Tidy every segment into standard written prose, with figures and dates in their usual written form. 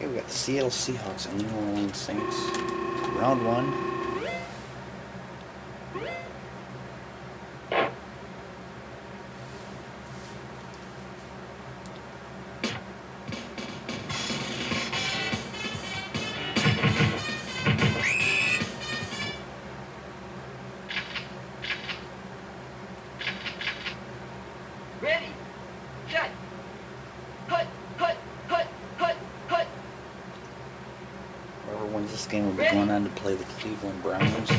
Okay, we got the Seattle Seahawks and New Orleans Saints. Round one. Ready, set, hut, hut, hut, hut, hut. Whoever wins this game will be going on to play the Cleveland Browns.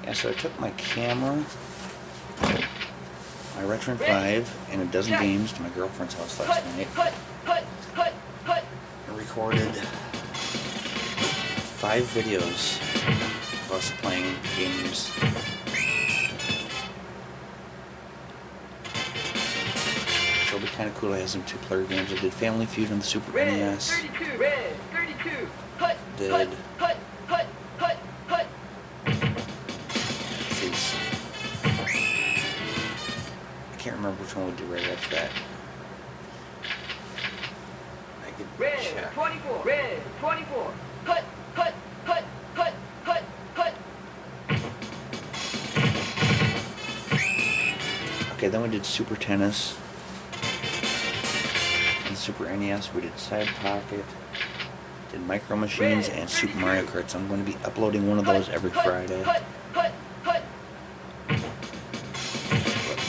Yeah, so I took my camera, my Retron 5, and a dozen games to my girlfriend's house last night. I recorded 5 videos of us playing games. It'll be kind of cool. I have some 2-player games. I did Family Feud on the Super NES. 32, red, 32, hut, Did hut, hut, hut, hut, hut. these. I can't remember which one we did right after that. I could Red, check. 24, red, 24, hut, hut, hut, hut, hut, hut. Okay, then we did Super Tennis. On Super NES, we did Side Pocket, did Micro Machines, and Super Mario Kart. So I'm going to be uploading one of those every Friday. But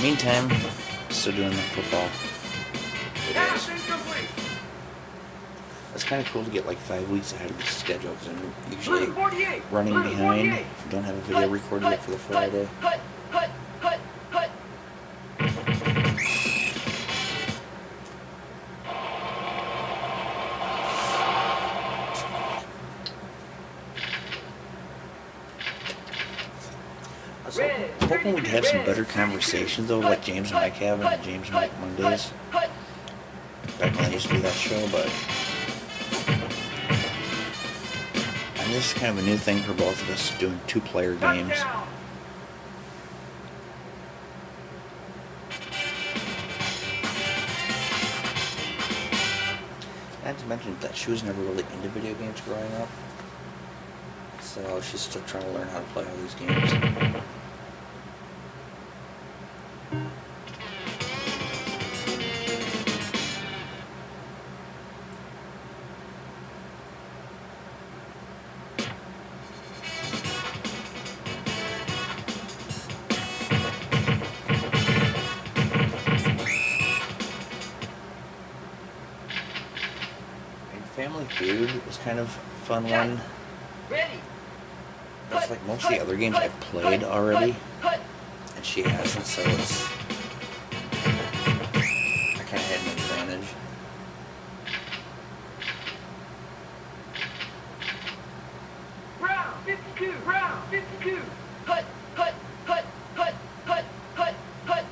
meantime, still doing the football videos. It's kind of cool to get like 5 weeks ahead of the schedule because I'm usually running behind. Don't have a video recorded yet for the Friday. I was hoping we'd have some better conversations though, like James and Mike have on the James and Mike Mondays. Back when I used to do that show, but and this is kind of a new thing for both of us, doing 2-player games. Not to mention that she was never really into video games growing up, so she's still trying to learn how to play all these games. Family Feud was kind of a fun one. That's like most of the other games I've played already, and she hasn't, so it's I kind of had an advantage. Round 52, round 52, hut, hut, hut, hut, hut, hut, hut.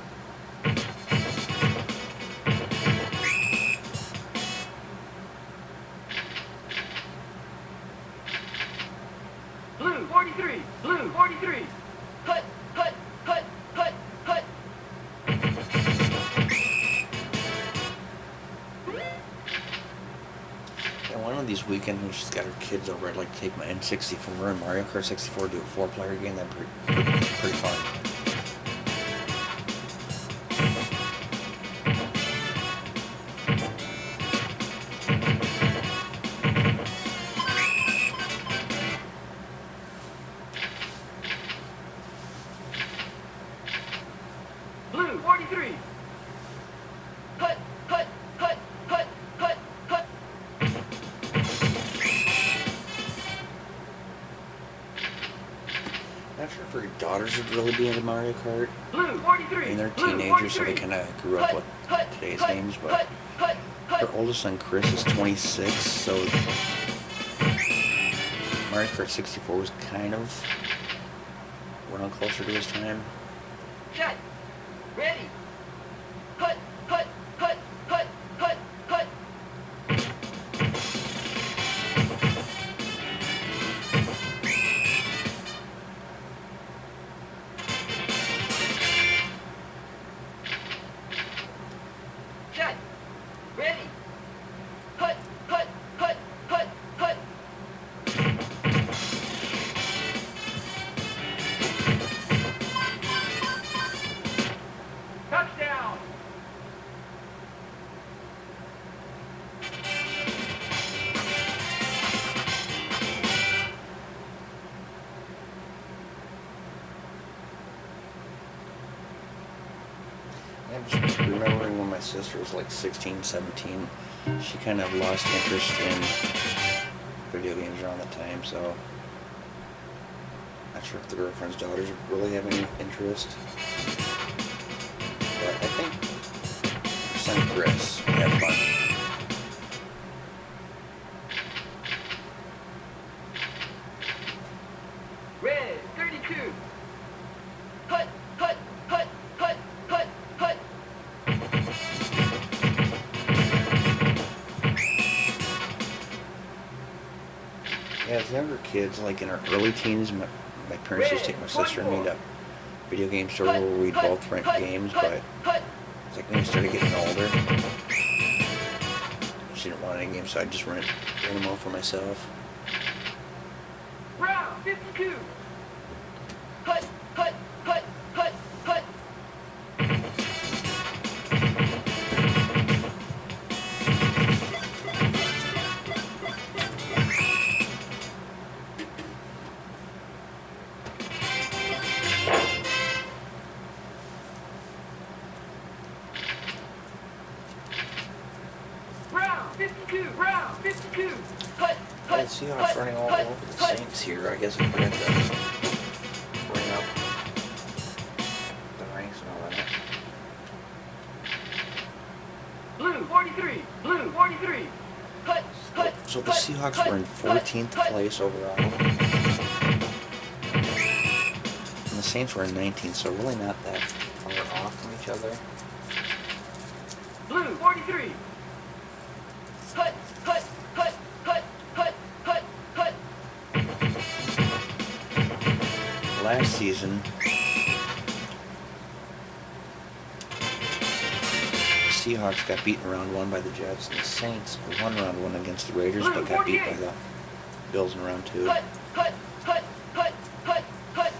Blue 43, blue 43, hut, hut, hut, hut, hut. And one of these weekends when she's got her kids over, I'd like to take my N64 and Mario Kart 64, do a 4-player game. That'd be pretty fun. Blue 43. Hut, hut, hut, hut, hut, hut. Not sure if her daughters would really be into Mario Kart. Blue 43. I mean, they're Blue teenagers, so 43. they kind of grew up with today's games, but her oldest son, Chris, is 26, so Mario Kart 64 was kind of running closer to his time. Shut. Ready. Hut, hut, hut, hut, hut, hut. Shut. Ready. Hut, hut, hut, hut, hut. Touchdown. I'm just remembering when my sister was like 16, 17, she kind of lost interest in video games around that time, so not sure if the girlfriend's daughters really have any interest. But I think her son Chris would have fun. Red 32. Hut, hut, hut, hut, hut, hut. Yeah, as younger kids, like in our early teens, my parents used to take my sister and me to video game store where we'd both rent games, but it's like when we started getting older, she didn't want any games, so I just rent them all for myself. Round 52. Hut, hut, hut, hut, hut. Round 52. Round 52. Hut, Yeah, hut, the Seahawks running all over the Saints here. I guess I forgot to bring up the ranks and all that. Blue 43. Blue 43. Hut, hut. So the hut, Seahawks hut, were in hut, 14th hut. place overall. And the Saints were in 19th, so really not that far off from each other. Blue 43. Hut, hut, hut, hut, hut, hut, hut. Last season, the Seahawks got beaten round 1 by the Jets, and the Saints won round 1 against the Raiders, but got beat by the Bills in round 2. Hut, hut, hut, hut, hut, hut.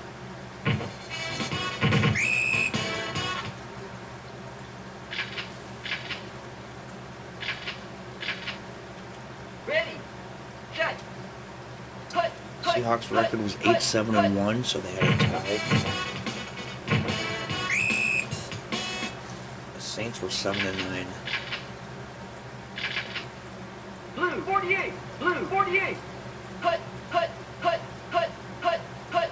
Ready. Set. Hut, hut. Seahawks' record was 8-7-1, so they had a tie. The Saints were 7-9. Blue 48. Blue 48. Hut, hut, hut, hut, hut, hut.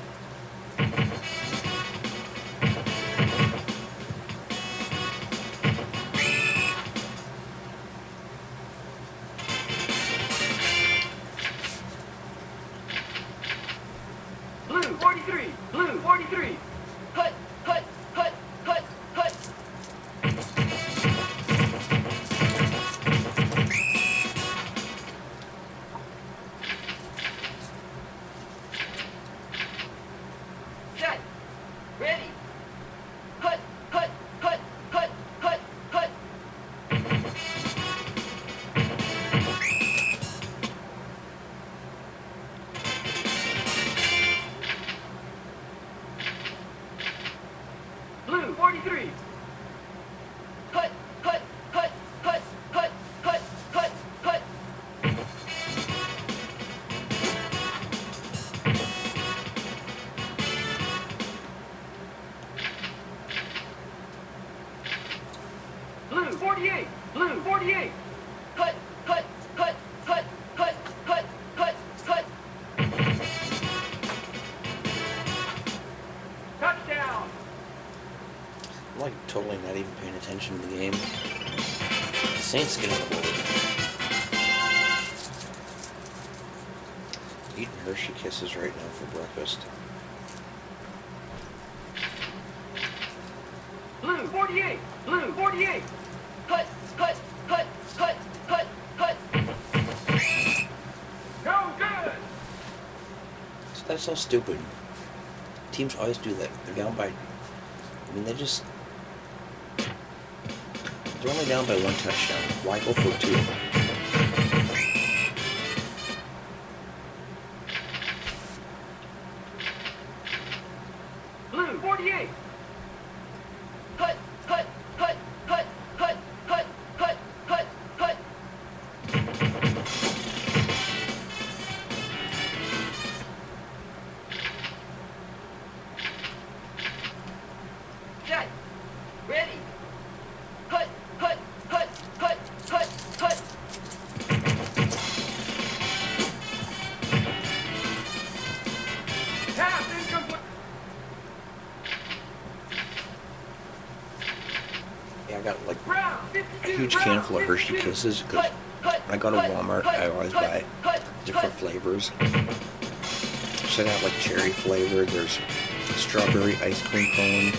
Blue 43. Blue 43. Hut, hut, hut, hut, hut. Set. Ready. Hut, hut, hut, hut, hut, hut. Blue 43. Hut, hut, hut, hut, hut, hut, hut, hut. Blue 48. Blue 48. Hut, hut, hut, hut, hut, hut, hut, hut. Touchdown. I'm like totally not even paying attention to the game. The Saints get on the board. Eating Hershey Kisses right now for breakfast. Blue 48. Blue 48. Hut, hut, hut, hut, hut, hut. No good. So that's so stupid. Teams always do that. They're down by, I mean, they just They're only down by 1 touchdown. Why go for 2? Blue 48. Hut, hut, hut, hut, hut, hut, hut, hut, hut. Set. Ready. Hut, hut, hut, hut, hut, hut. Pass incomplete. Yeah, I got like Round a 52. huge can full of Hershey Kisses because when I go to Walmart, I always buy different flavors. So I got like cherry flavored, there's strawberry ice cream cone,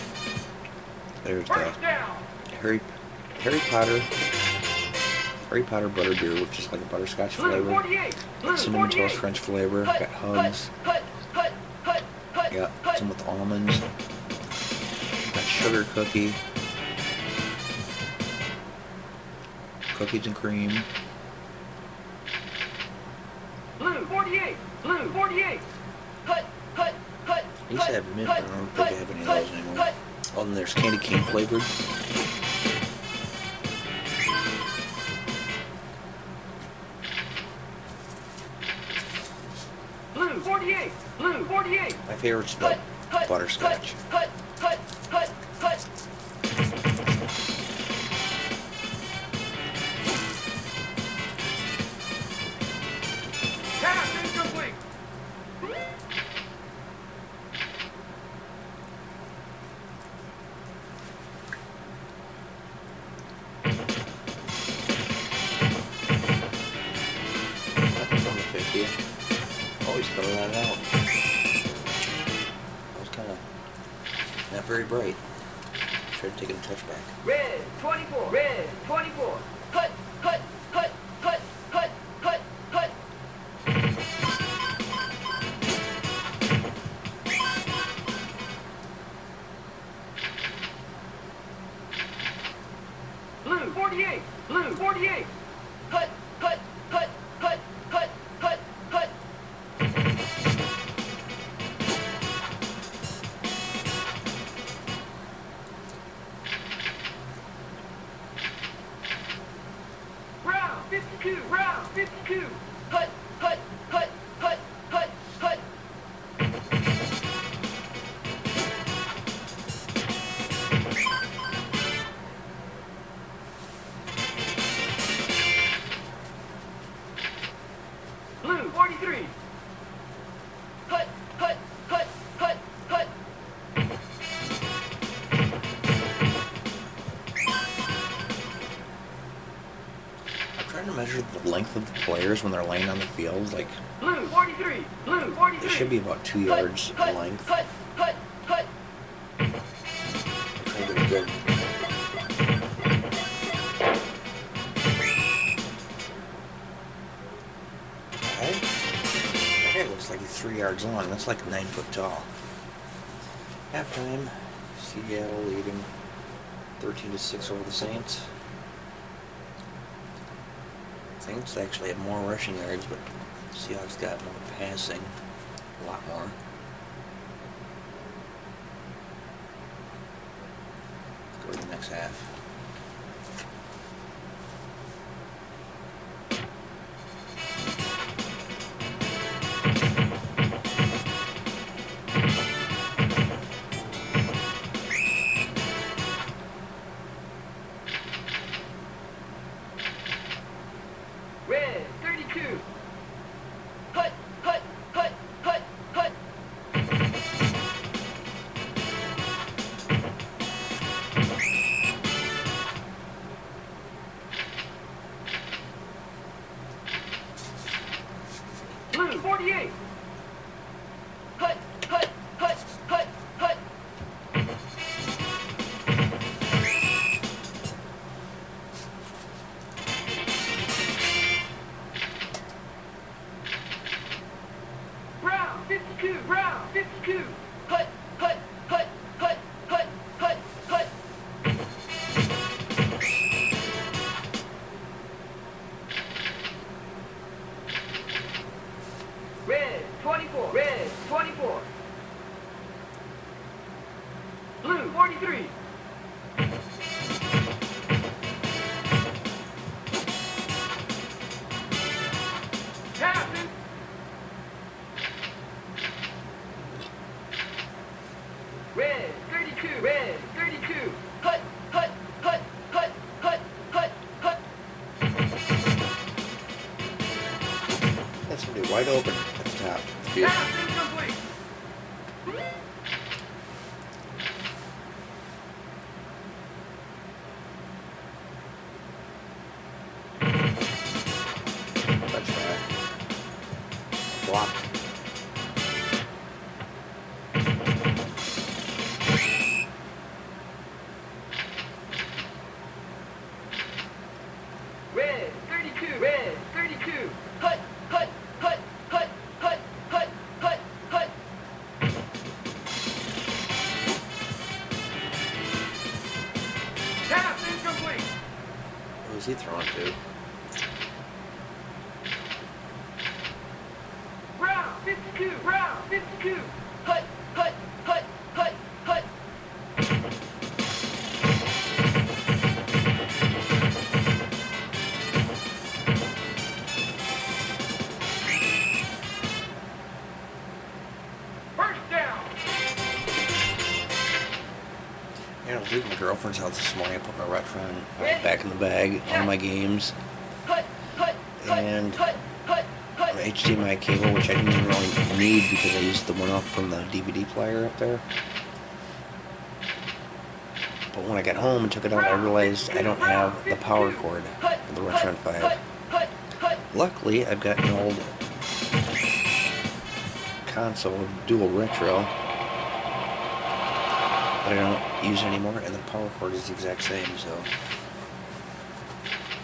there's the First down. Harry Potter butterbeer, which is like a butterscotch Blue flavor. 48. Blue Cinnamon 48. Toast French flavor. Got Hugs. Got some with almonds. Got sugar cookie. Cookies and cream. Blue 48. Blue 48. Hut, hut, hut. I used to have mint, but I don't think I have any of those anymore. Oh, and there's candy cane flavored. Blue 48. Blue 48. My favorite's the butterscotch. Hut, hut, hut, hut. Pass incomplete. That's on the 50. Always throw that out. That was kind of not very bright. Tried taking a touchback. Red 24. Red 24. Hut, hut, hut, hut, hut, hut, hut. Blue 48. Blue 48. Hut, hut, hut, hut, hut, hut, hut. Round 52. Round 52. Hut, hut, hut, hut, hut, hut. Blue 43. Hut, hut, hut, hut, hut. I'm trying to measure the length of the players when they're laying on the field. Like, Blue 43. Blue 43. they should be about 2 yards in Hut, length. hut, hut, hut. Trying to get a good. Okay. That guy looks like he's 3 yards long. That's like 9 foot tall. Halftime. Seattle leading 13-6 over the Saints. Saints actually have more rushing yards, but Seahawks got more passing. A lot more. Let's go to the next half. Red 32. Hut, hut, hut, hut, hut. wide open at the top. Field. Pass incomplete. Touchback. Blocked. Red 32. Red 32. Hut. Hut. Hut. Hut. Hut. Hut. Hut. Hut. Pass incomplete. Who's he throwing to? Brown 52. Brown 52. Hut. Hut. Hut. Hut. Hut. First down. Yeah, I was leaving my girlfriend's house this morning. I put my Retron back in the bag, all my games, Hut. Hut. and Hut. Hut. Hut. my HDMI cable, which I didn't even really need because I used the one up from the DVD player up there. But when I got home and took it out, I realized I don't have the power cord for the Retron 5. Luckily, I've got an old console with dual retro that I don't use anymore, and the power cord is the exact same, so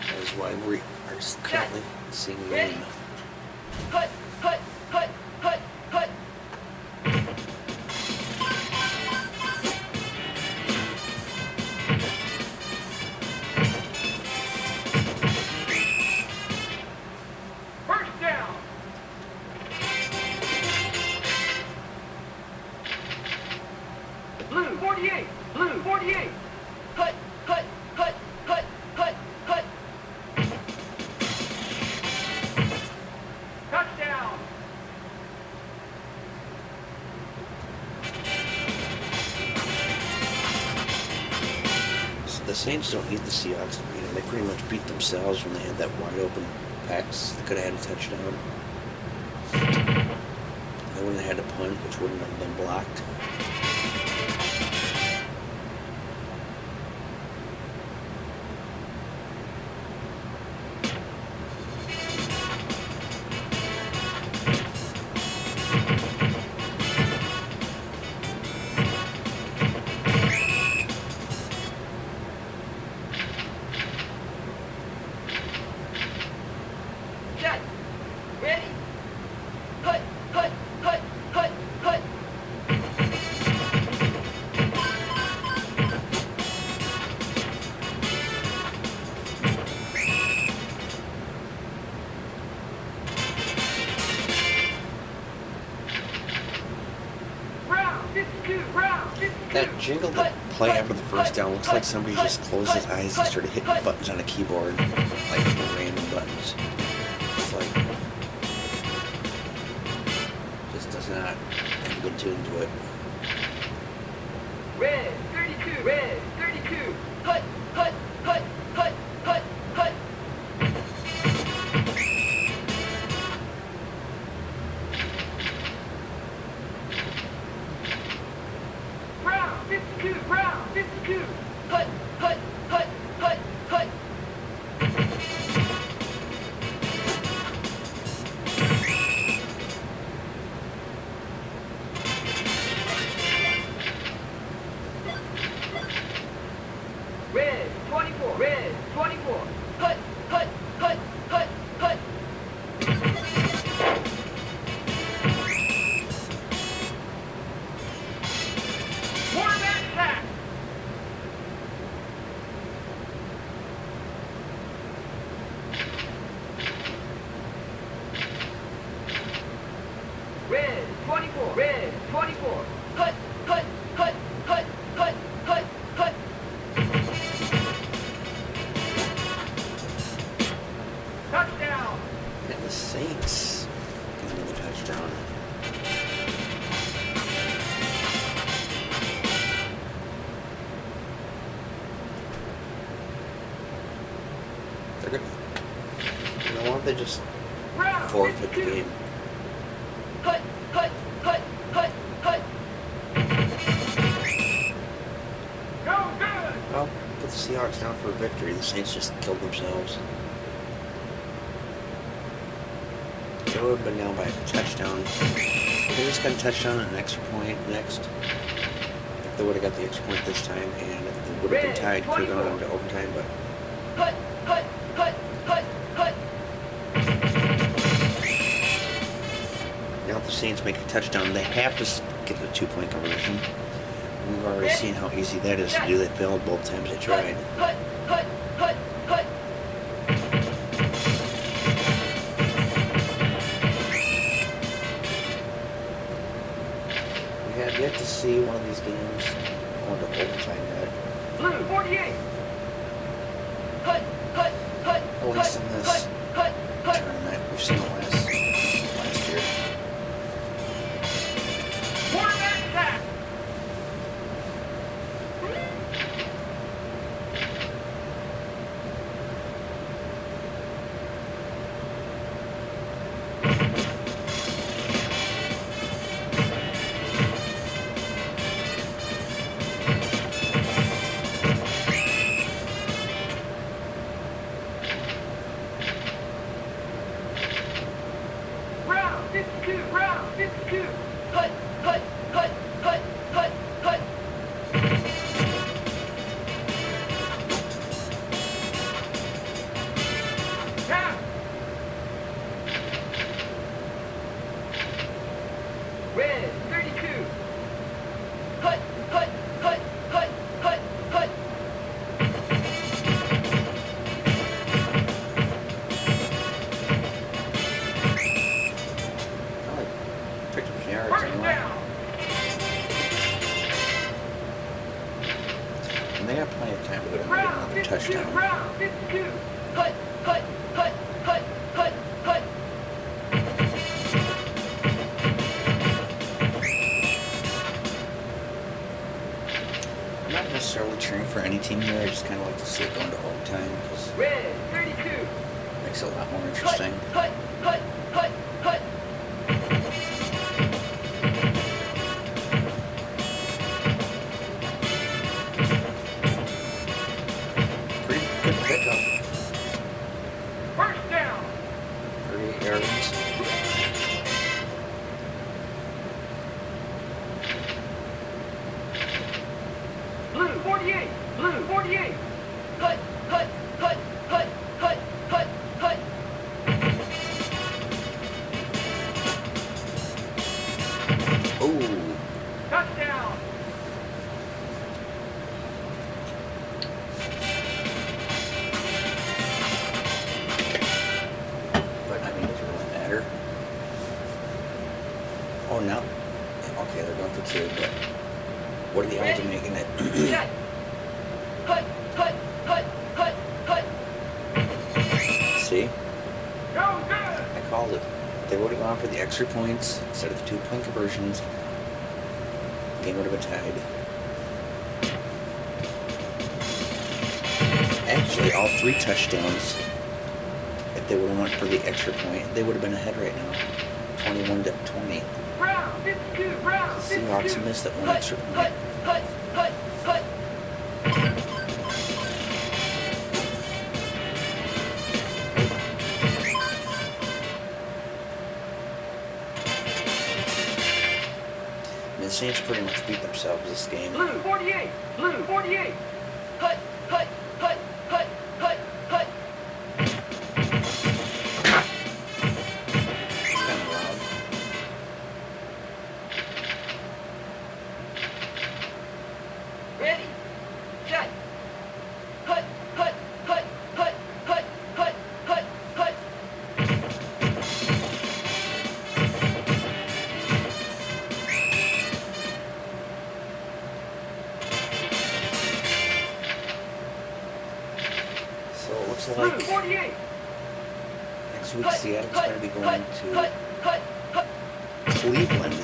that is why we are currently seeing the game. Hut. Hut. Hut. Hut. Hut. First down. Blue 48. Blue 48. Hut. Hut. Hut. Hut. Hut. Hut. Touchdown. So the Saints don't need the Seahawks to beat them. They pretty much beat themselves when they had that wide open pass that could have had a touchdown. They wouldn't have had a punt, which wouldn't have been blocked. Set. Ready. Hut. Hut. Hut. Hut. Hut. Brown 52. Brown 52. That jingle that play after the first down looks like somebody just closed his eyes and started hitting buttons on a keyboard, like random buttons. It's like, just does not have a good tune to it. Red 32. Red 32. Hut. Hut. Hut. Hut. Hut. Hut. Brown 52. Brown 52. Hut. Hut. Hut. Hut. Hut. Red 24. Red 24. Hut. Hut. Hut. Hut. Hut. Quarterback sack. Red 24. Red 24. Hut. Hut. Hut. Hut. Hut. Hut. Hut. Touchdown. And the Saints get another touchdown. They're good. You know what? They just Brown forfeit the 52. game. hut, hut, hut, hut, hut. Go good. Well, put the Seahawks down for a victory. The Saints just killed themselves. They would have been down by a touchdown. If they just got a touchdown and an extra point next, if they would have got the extra point this time, and it would have been tied, could have gone into overtime, but... Hut, hut, hut, hut, hut. Now if the Saints make a touchdown, they have to get the 2-point conversion. We've already seen how easy that is to do. They failed both times they tried. Hut, hut, hut, hut. We have yet to see one of these games going to overtime yet. Blue 48. Hut, hut, hut, At least in this hut, hut. tournament. We've seen it last year. Quarterback sack. Round 52, round 52. Hut, hut, hut, hut, hut, hut. Down. Red 32. Hut, hut, hut, hut, hut, hut. Probably picked up some yards First anyway. down. And they got plenty of time to go down and get Round another 52, touchdown. round 52. Hut, hut, hut, hut, hut, hut. I'm not necessarily cheering for any team here. I just kind of like to see it going to overtime because Red 32. it makes it a lot more Hut, interesting. hut, hut, hut, hut. Pretty good pickup. First down. 38 yards. Blue 48. Blue 48. Hut, hut, hut, hut, hut, hut, hut. Oh, Touchdown. but I mean, does it really matter? Oh, no. Okay, they're going for 2, but what are the odds of making it? Set. Hut, hut, hut, hut, hut. See? Go good. I called it. They would have gone for the extra points instead of the 2-point conversions. The game would have been tied. Actually, all 3 touchdowns, if they would have went for the extra point, they would have been ahead right now. 21-20. Round 52, round The 52. Seahawks missed that one Hut, extra point. hut, hut, hut, hut. And the Saints pretty much beat themselves this game. Blue 48. Blue 48. Hut, hut, hut, hut, hut, hut. It's kind of loud. Ready. Set. Hut, hut, hut, hut, hut, hut, hut, hut. So it looks Blue like 48. next week Hut, Seattle's hut, going to be going hut, to hut, hut, hut. Cleveland.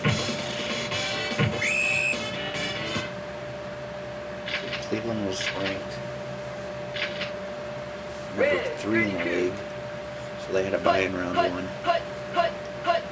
Cleveland was ranked number 3 in the league, so they had a bye in round 1. Hut, hut, hut.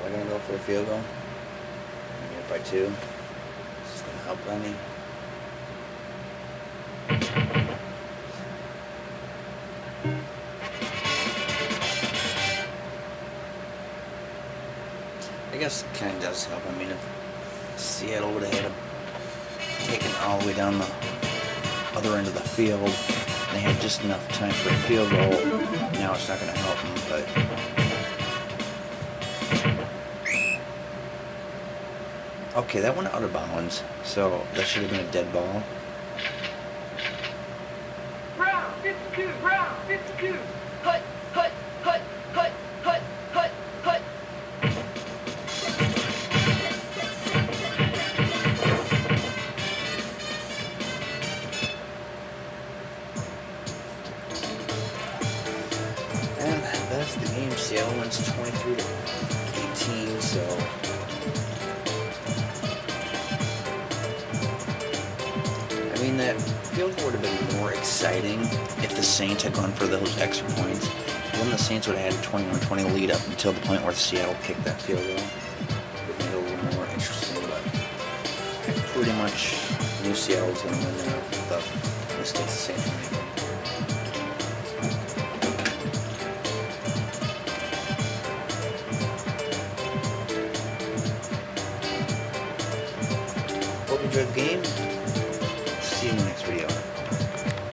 We're gonna go for a field goal. Get it by 2. This is gonna help Lenny. I guess it kind of does help. I mean, if Seattle would have had taken all the way down the other end of the field, and they had just enough time for a field goal, now it's not going to help them, but... Okay, that went out of bounds, so that should have been a dead ball. Round 52, round 52. Hut, hut, hut, hut, hut, hut, hut. And that's the game. Seattle wins 23-18, so... I mean, that field goal would have been more exciting if the Saints had gone for those extra points. Then the Saints would have had a 21-20 lead up until the point where Seattle kicked that field goal. It would make it a little more interesting, but I pretty much knew Seattle was going to win there with the mistakes the Saints were making. Hope you enjoyed the game.